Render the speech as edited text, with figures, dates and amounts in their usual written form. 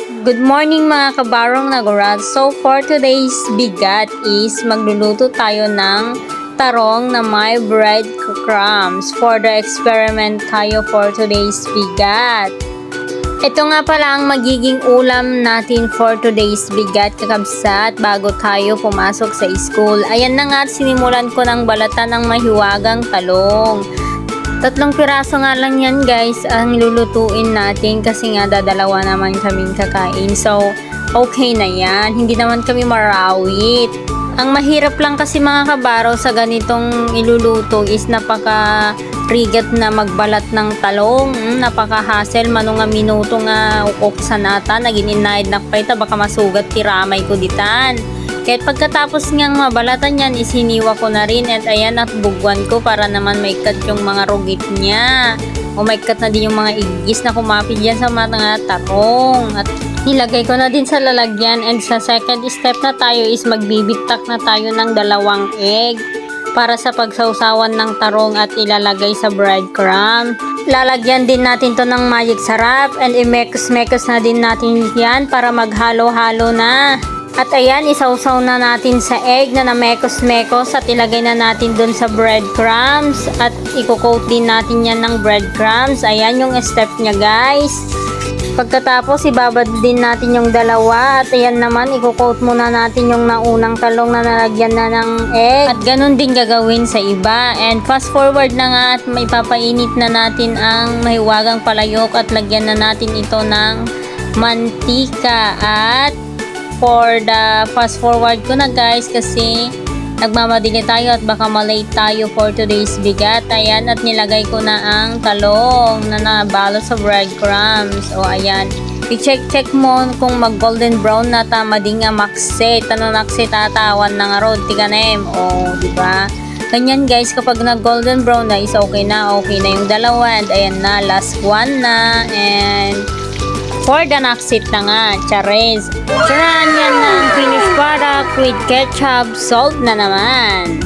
Good morning mga kabarong nagurat. So for today's bigat is magluluto tayo ng tarong na may breadcrumbs. For the experiment tayo for today's bigat. Ito nga pala ang magiging ulam natin for today's bigat kakabsat bago tayo pumasok sa school. Ayan na nga at sinimulan ko ng balatan ng mahiwagang talong. 3 piraso nga lang yan guys ang lulutuin natin kasi nga dadalawa naman kaming kakain. So okay na yan, hindi naman kami marawit. Ang mahirap lang kasi mga kabaro sa ganitong iluluto is napaka-rigat na magbalat ng talong. Napaka-hassle, manong nga minuto nga ukoksan ata, naging inaid na paita, baka masugat tiramay ko ditan. Kahit pagkatapos ngang mabalatan yan, isiniwa ko na rin at ayan at bugwan ko para naman may cut yung mga rugit niya. O may cut na din yung mga igis na kumapit dyan sa mga tarong. At nilagay ko na din sa lalagyan and sa second step na tayo is magbibitak na tayo ng 2 egg para sa pagsawsawan ng tarong at ilalagay sa breadcrumb. Lalagyan din natin to ng magic sarap and imekos-mekos na din natin yan para maghalo-halo na. At ayan, isawsaw na natin sa egg na namekos-mekos at ilagay na natin dun sa breadcrumbs at i-coat din natin yan ng breadcrumbs. Ayan yung step niya guys. Pagkatapos ibabad din natin yung 2 at ayan naman i-coat muna natin yung naunang talong na nalagyan na ng egg. At ganun din gagawin sa iba. And fast forward na nga at may papainit na natin ang mahiwagang palayok at lagyan na natin ito ng mantika. At for the fast forward ko na guys kasi nagmamadali tayo at baka malate tayo for today's bigat. Ayan at nilagay ko na ang talong na nabalo sa breadcrumbs. O ayan, i-check mo kung mag golden brown na tama din nga makset. Ano nakset tatawan na nga rod tikanem. O diba? Ganyan guys, kapag nag golden brown na is okay na yung 2 and ayan na, last one na and for the naksit na nga, chares. Tirahan yan ng finished product with ketchup, salt na naman.